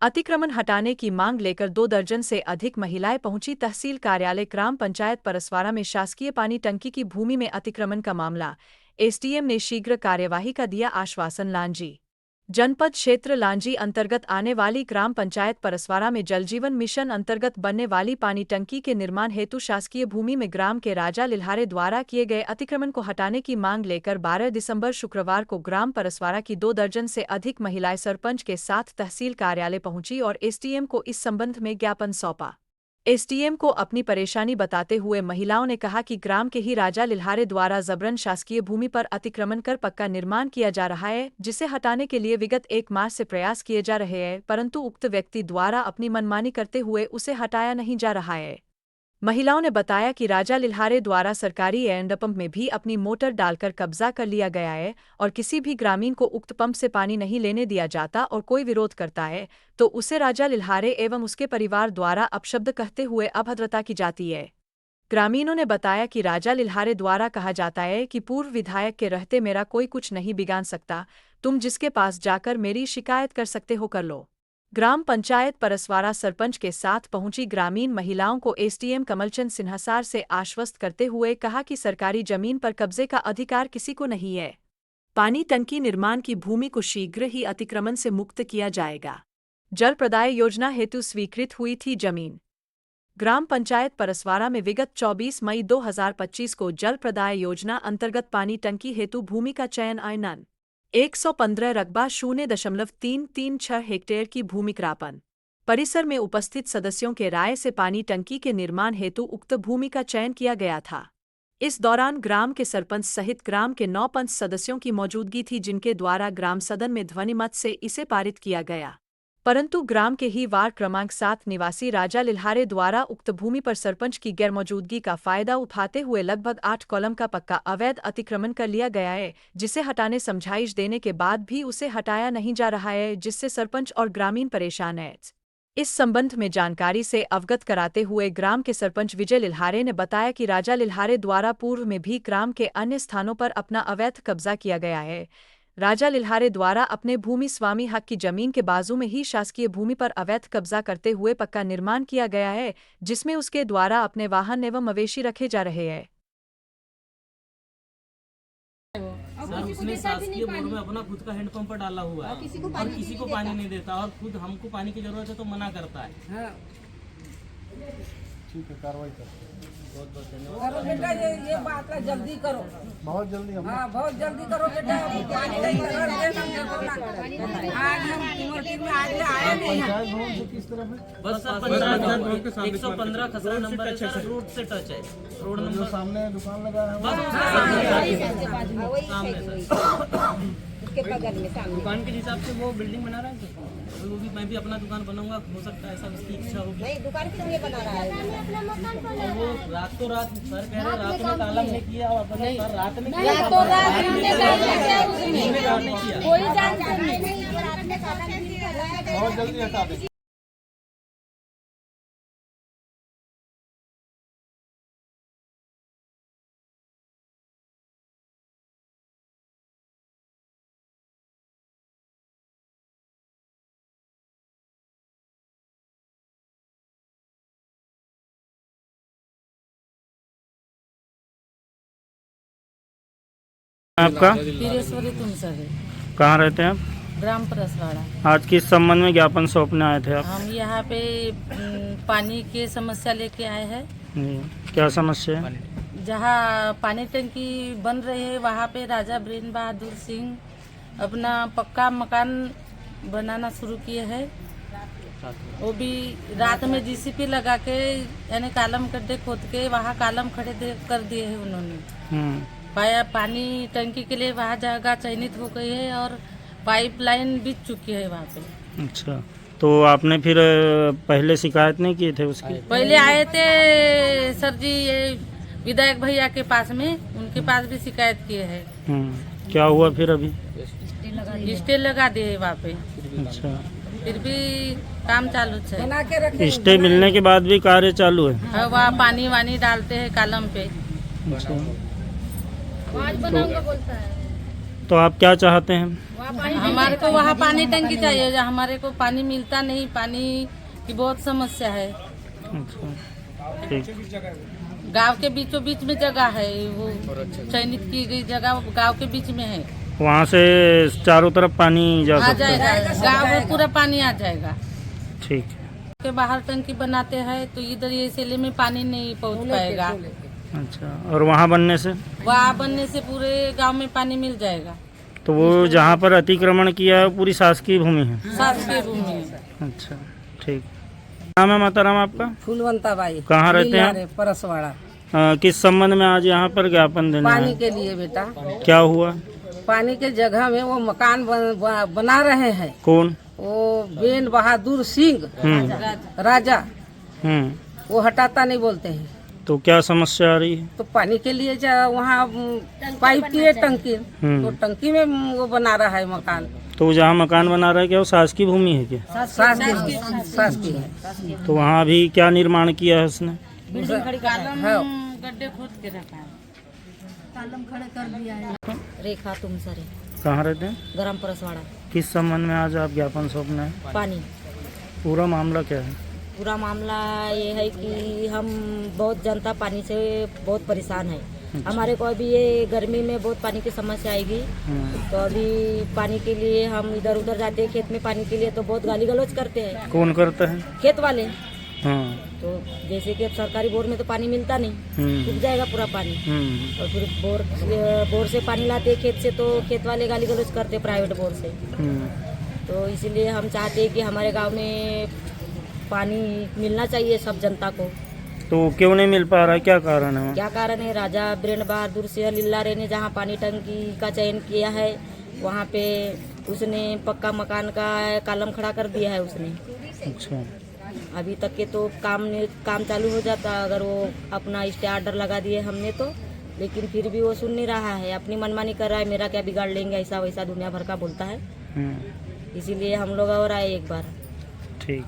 अतिक्रमण हटाने की मांग लेकर 2 दर्जन से अधिक महिलाएं पहुंची तहसील कार्यालय। ग्राम पंचायत परसवाड़ा में शासकीय पानी टंकी की भूमि में अतिक्रमण का मामला, एसडीएम ने शीघ्र कार्यवाही का दिया आश्वासन। लांजी जनपद क्षेत्र लांजी अंतर्गत आने वाली ग्राम पंचायत परसवाड़ा में जल जीवन मिशन अंतर्गत बनने वाली पानी टंकी के निर्माण हेतु शासकीय भूमि में ग्राम के राजा लिल्हारे द्वारा किए गए अतिक्रमण को हटाने की मांग लेकर 12 दिसंबर शुक्रवार को ग्राम परसवाड़ा की 2 दर्जन से अधिक महिलाएं सरपंच के साथ तहसील कार्यालय पहुंची और एसडीएम को इस संबंध में ज्ञापन सौंपा। एसडीएम को अपनी परेशानी बताते हुए महिलाओं ने कहा कि ग्राम के ही राजा लिल्हारे द्वारा जबरन शासकीय भूमि पर अतिक्रमण कर पक्का निर्माण किया जा रहा है, जिसे हटाने के लिए विगत 1 मास से प्रयास किए जा रहे हैं, परंतु उक्त व्यक्ति द्वारा अपनी मनमानी करते हुए उसे हटाया नहीं जा रहा है। महिलाओं ने बताया कि राजा लिल्हारे द्वारा सरकारी हैंडपंप में भी अपनी मोटर डालकर कब्जा कर लिया गया है और किसी भी ग्रामीण को उक्त पंप से पानी नहीं लेने दिया जाता और कोई विरोध करता है तो उसे राजा लिल्हारे एवं उसके परिवार द्वारा अपशब्द कहते हुए अभद्रता की जाती है। ग्रामीणों ने बताया कि राजा लिल्हारे द्वारा कहा जाता है कि पूर्व विधायक के रहते मेरा कोई कुछ नहीं बिगाड़ सकता, तुम जिसके पास जाकर मेरी शिकायत कर सकते हो कर लो। ग्राम पंचायत परसवाड़ा सरपंच के साथ पहुंची ग्रामीण महिलाओं को एसडीएम कमलचंद सिन्हासार से आश्वस्त करते हुए कहा कि सरकारी जमीन पर कब्जे का अधिकार किसी को नहीं है। पानी टंकी निर्माण की भूमि को शीघ्र ही अतिक्रमण से मुक्त किया जाएगा। जल प्रदाय योजना हेतु स्वीकृत हुई थी जमीन। ग्राम पंचायत परसवाड़ा में विगत 24 मई 2025 को जल प्रदाय योजना अंतर्गत पानी टंकी हेतु भूमि का चयन आयनन 115 रकबा 0.336 हेक्टेयर की भूमि क्रापन परिसर में उपस्थित सदस्यों के राय से पानी टंकी के निर्माण हेतु उक्त भूमि का चयन किया गया था। इस दौरान ग्राम के सरपंच सहित ग्राम के 9 पंच सदस्यों की मौजूदगी थी, जिनके द्वारा ग्राम सदन में ध्वनिमत से इसे पारित किया गया, परंतु ग्राम के ही वार्ड क्रमांक 7 निवासी राजा लिल्हारे द्वारा उक्त भूमि पर सरपंच की गैरमौजूदगी का फायदा उठाते हुए लगभग 8 कॉलम का पक्का अवैध अतिक्रमण कर लिया गया है, जिसे हटाने समझाइश देने के बाद भी उसे हटाया नहीं जा रहा है, जिससे सरपंच और ग्रामीण परेशान हैं। इस संबंध में जानकारी से अवगत कराते हुए ग्राम के सरपंच विजय लिल्हारे ने बताया कि राजा लिल्हारे द्वारा पूर्व में भी ग्राम के अन्य स्थानों पर अपना अवैध कब्जा किया गया है। राजा लिल्हारे द्वारा अपने भूमि स्वामी हक की जमीन के बाजू में ही शासकीय भूमि पर अवैध कब्जा करते हुए पक्का निर्माण किया गया है, जिसमें उसके द्वारा अपने वाहन एवं मवेशी रखे जा रहे हैं। सर उसने शासकीय बोर्ड में अपना खुद का हैंडपंप डाला हुआ है और किसी को पानी नहीं देता और खुद हमको पानी की जरूरत है तो मना करता है। ठीक है, कार्रवाई करते हैं। बहुत बहुत धन्यवाद। करो बेटा, ये बात है, जल्दी करो, बहुत जल्दी हम बहुत जल्दी करो बेटा। पानी नहीं आज हम टीम में आज आए नहीं हैं। पंचायत भवन से किस तरफ है? बस सर 115 खसरा नंबर है सर, रोड से टच है, रोड जो नंबर सामने दुकान लगा है बस सामने सर, उसके बगल में सामने दुकान के हिसाब से वो बिल्डिंग बना रहा है सर, वो भी मैं भी अपना दुकान बनाऊंगा, हो सकता है ऐसा उसकी इच्छा होगी। नहीं, दुकान किस लिए बना रहा है? और वो रात तो रात सर कह रहे रात में ताला नहीं किया और अपने सर रात में किया, रातों रात हमने ताला किया, दिन में काम नहीं किया। कोई जानकारी नहीं, अगर आपने ताला नहीं किया बहुत जल्दी हटा देंगे। आपका पीरेश्वरी तुम सभी कहाँ रहते हैं आप? ग्राम परसवाड़ा। आज किस संबंध में ज्ञापन सौंपने आए थे आप? हम यहाँ पे पानी की समस्या लेके आए हैं। क्या समस्या है? जहाँ पानी टंकी बन रही है वहाँ पे राजा वीरेंद्र बहादुर सिंह अपना पक्का मकान बनाना शुरू किए हैं। वो भी रात में जीसीपी लगा के यानी कालम गड्ढे खोद के वहाँ कालम खड़े कर दिए हैं उन्होंने। पाया पानी टंकी के लिए वहाँ जगह चयनित हो गई है और पाइपलाइन बिछ चुकी है वहाँ पे। अच्छा, तो आपने फिर पहले शिकायत नहीं की थे उसकी? पहले आए थे सर जी, ये विधायक भैया के पास में, उनके पास भी शिकायत किए हैं। क्या हुआ फिर अभी? स्टे लगा दिए वहाँ पे, अच्छा, फिर भी काम चालू है। स्टे मिलने के बाद भी कार्य चालू है? हाँ, वहाँ पानी वानी डालते हैं कालम पे। अच्छा, तो आप क्या चाहते हैं? हमारे को वहाँ पानी टंकी चाहिए, जहाँ हमारे को पानी मिलता नहीं, पानी की बहुत समस्या है। अच्छा, ठीक। गांव के बीचों बीच में जगह है, वो चयनित की गई जगह गांव के बीच में है। वहाँ से चारों तरफ पानी जा आ सकता है? जाएगा, गांव में पूरा पानी आ जाएगा। ठीक। के बाहर टंकी बनाते हैं तो इधर ये सेले में पानी नहीं पहुंच पाएगा। अच्छा, और वहाँ बनने से? वहाँ बनने से पूरे गांव में पानी मिल जाएगा। तो वो जहाँ पर अतिक्रमण किया है पूरी शासकीय भूमि है? शासकीय भूमि है। अच्छा, ठीक। नाम है माताराम आपका? फूलवंता बाई। कहाँ रहते हैं? परसवाड़ा। किस संबंध में आज यहाँ पर ज्ञापन देना पानी है? के लिए बेटा। क्या हुआ? पानी के जगह में वो मकान बना रहे हैं। कौन? वो बेन बहादुर सिंह राजा, वो हटाता नहीं बोलते हैं। तो क्या समस्या आ रही है? तो पानी के लिए वहाँ पाइप की है टंकी, तो टंकी में वो बना रहा है मकान। तो जहाँ मकान बना रहा है क्या वो शासकीय भूमि है क्या? शासकीय है। तो वहाँ अभी क्या निर्माण किया है उसने? हाँ। गड्ढे खोद के रखा है। रेखा तुम सरे कहाँ रहते हैं? गरम परसवाड़ा। किस संबंध में आज आप ज्ञापन सौंपना है? पानी पूरा मामला क्या है? पूरा मामला ये है कि हम बहुत जनता पानी से बहुत परेशान है। हमारे को अभी ये गर्मी में बहुत पानी की समस्या आएगी, तो अभी पानी के लिए हम इधर उधर जाते हैं खेत में पानी के लिए, तो बहुत गाली गलौज करते हैं। कौन करता है? खेत वाले। हाँ। तो जैसे कि अब सरकारी बोर में तो पानी मिलता नहीं, सूख जाएगा पूरा पानी, और फिर बोर से पानी लाते हैं खेत से, तो खेत वाले गाली गलौज करते प्राइवेट बोर से। तो इसीलिए हम चाहते हैं कि हमारे गांव में पानी मिलना चाहिए सब जनता को। तो क्यों नहीं मिल पा रहा है, क्या कारण है? क्या कारण है? राजा ब्रेन बहादुर सिंह लिल्लारे ने जहाँ पानी टंकी का चयन किया है, वहाँ पे उसने पक्का मकान का कॉलम खड़ा कर दिया है उसने। अच्छा। अभी तक के तो काम चालू हो जाता अगर वो अपना स्टे ऑर्डर लगा दिए हमने तो, लेकिन फिर भी वो सुन नहीं रहा है, अपनी मनमानी कर रहा है, मेरा क्या बिगाड़ लेंगे, ऐसा वैसा दुनिया भर का बोलता है। इसीलिए हम लोग और आए एक बार। ठीक।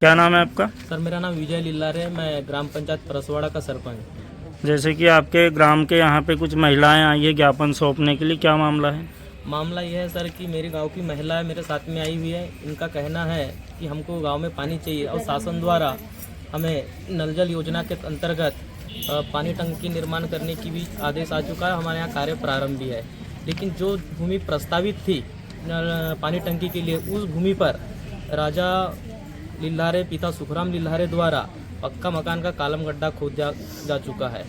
क्या नाम है आपका? सर मेरा नाम विजय लिल्लार है, मैं ग्राम पंचायत परसवाड़ा का सरपंच। जैसे कि आपके ग्राम के यहाँ पे कुछ महिलाएं आई है ज्ञापन सौंपने के लिए, क्या मामला है? मामला यह है सर कि मेरे गांव की महिला मेरे साथ में आई हुई है। इनका कहना है कि हमको गांव में पानी चाहिए और शासन द्वारा हमें नल जल योजना के अंतर्गत पानी टंकी निर्माण करने की भी आदेश आ चुका है। हमारे यहाँ कार्य प्रारंभ भी है, लेकिन जो भूमि प्रस्तावित थी पानी टंकी के लिए, उस भूमि पर राजा लिल्लारे पिता सुखराम लिल्लारे द्वारा पक्का मकान का कॉलम गड्ढा खोद जा चुका है।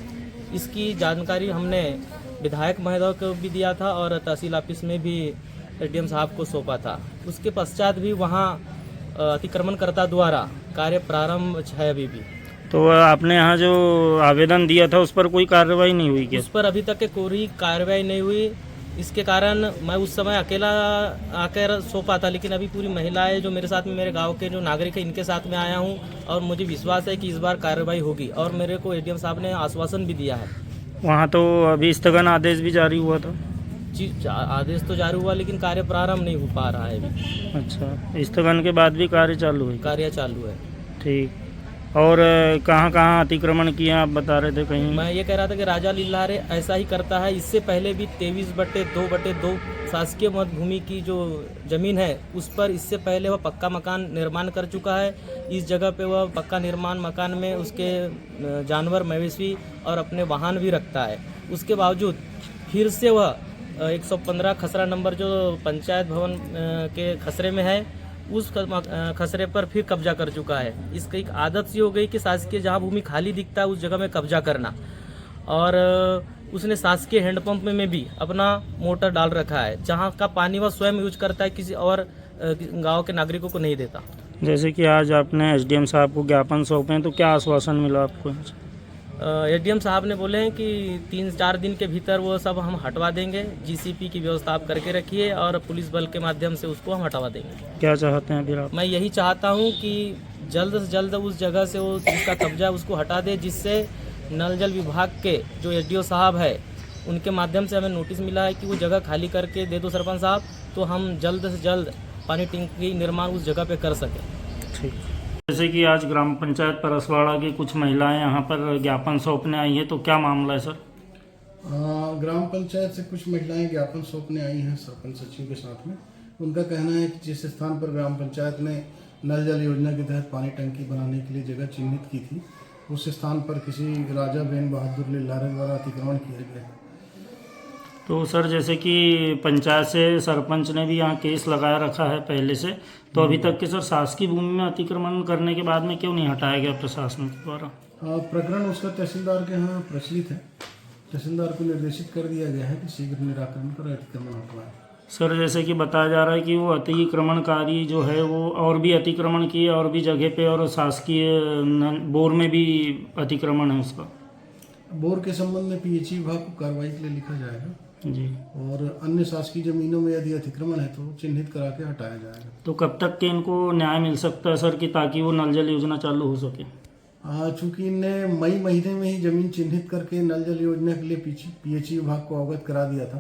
इसकी जानकारी हमने विधायक महोदय को भी दिया था और तहसील ऑफिस में भी एसडीएम साहब को सौंपा था। उसके पश्चात भी वहाँ अतिक्रमणकर्ता द्वारा कार्य प्रारंभ है अभी भी। तो आपने यहाँ जो आवेदन दिया था उस पर कोई कार्रवाई नहीं हुई क्या? उस पर अभी तक के कोई कार्रवाई नहीं हुई। इसके कारण मैं उस समय अकेला आकर सौंपा था, लेकिन अभी पूरी महिलाएं जो मेरे साथ में, मेरे गांव के जो नागरिक हैं, इनके साथ में आया हूं और मुझे विश्वास है कि इस बार कार्रवाई होगी और मेरे को एडीएम साहब ने आश्वासन भी दिया है। वहाँ तो अभी स्थगन आदेश भी जारी हुआ था? जी, आदेश तो जारी हुआ लेकिन कार्य प्रारंभ नहीं हो पा रहा है अभी। अच्छा, स्थगन के बाद भी कार्य चालू है? कार्य चालू है। ठीक। और कहाँ अतिक्रमण किया आप बता रहे थे कहीं? मैं ये कह रहा था कि राजा लिल्लारे ऐसा ही करता है। इससे पहले भी 23/2/2 शासकीय मत भूमि की जो जमीन है उस पर इससे पहले वह पक्का मकान निर्माण कर चुका है। इस जगह पे वह पक्का निर्माण मकान में उसके जानवर, मवेशी और अपने वाहन भी रखता है। उसके बावजूद फिर से वह 115 खसरा नंबर जो पंचायत भवन के खसरे में है, उस खसरे पर फिर कब्जा कर चुका है। इसकी एक आदत सी हो गई कि शासकीय जहाँ भूमि खाली दिखता है उस जगह में कब्जा करना, और उसने शासकीय हैंडपंप में भी अपना मोटर डाल रखा है, जहाँ का पानी वह स्वयं यूज करता है, किसी और गांव के नागरिकों को नहीं देता। जैसे कि आज आपने एसडीएम साहब को ज्ञापन सौंपे हैं, तो क्या आश्वासन मिला आपको? एसडीएम साहब ने बोले हैं कि 3-4 दिन के भीतर वो सब हम हटवा देंगे। जीसीपी की व्यवस्था आप करके रखिए और पुलिस बल के माध्यम से उसको हम हटवा देंगे। क्या चाहते हैं फिर आप? मैं यही चाहता हूँ कि जल्द से जल्द उस जगह से वो जिसका कब्जा है उसको हटा दे, जिससे नल जल विभाग के जो एसडीओ साहब है उनके माध्यम से हमें नोटिस मिला है कि वो जगह खाली करके दे दो सरपंच साहब, तो हम जल्द से जल्द पानी टंकी निर्माण उस जगह पे कर सकें। ठीक। जैसे कि आज ग्राम पंचायत परसवाड़ा की कुछ महिलाएं यहाँ पर ज्ञापन सौंपने आई है, तो क्या मामला है सर? ग्राम पंचायत से कुछ महिलाएं ज्ञापन सौंपने आई हैं सरपंच सचिव के साथ में। उनका कहना है कि जिस स्थान पर ग्राम पंचायत ने नल जल योजना के तहत पानी टंकी बनाने के लिए जगह चिन्हित की थी, उस स्थान पर किसी राजा बेन बहादुर लिल्लारे द्वारा अतिक्रमण किया गया है। तो सर जैसे कि पंचायत से सरपंच ने भी यहाँ केस लगाया रखा है पहले से, तो अभी तक के सर शासकीय भूमि में अतिक्रमण करने के बाद में क्यों नहीं हटाया गया प्रशासन के द्वारा? प्रकरण उसका तहसीलदार के यहाँ प्रचलित है। तहसीलदार को निर्देशित कर दिया गया है कि शीघ्र निराकरण कर अतिक्रमण हटवाएं। सर जैसे कि बताया जा रहा है कि वो अतिक्रमणकारी जो है वो और भी अतिक्रमण किए और भी जगह पे, और शासकीय बोर में भी अतिक्रमण है उसका। बोर के संबंध में पीएचई विभाग को कार्रवाई के लिए लिखा जाएगा जी। और अन्य शासकीय जमीनों में यदि अतिक्रमण है तो चिन्हित करा के हटाया जाएगा। तो कब तक के इनको न्याय मिल सकता है सर, कि ताकि वो नल जल योजना चालू हो सके? चूंकि इनने मई महीने में ही जमीन चिन्हित करके नल जल योजना के लिए पीएचई विभाग को अवगत करा दिया था,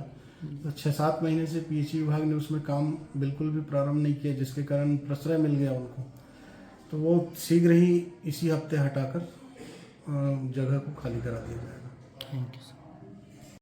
तो 6-7 महीने से पीएचई विभाग ने उसमें काम बिल्कुल भी प्रारंभ नहीं किया, जिसके कारण प्रश्रय मिल गया उनको। तो वो शीघ्र ही इसी हफ्ते हटाकर जगह को खाली करा दिया जाएगा। Thank you sir.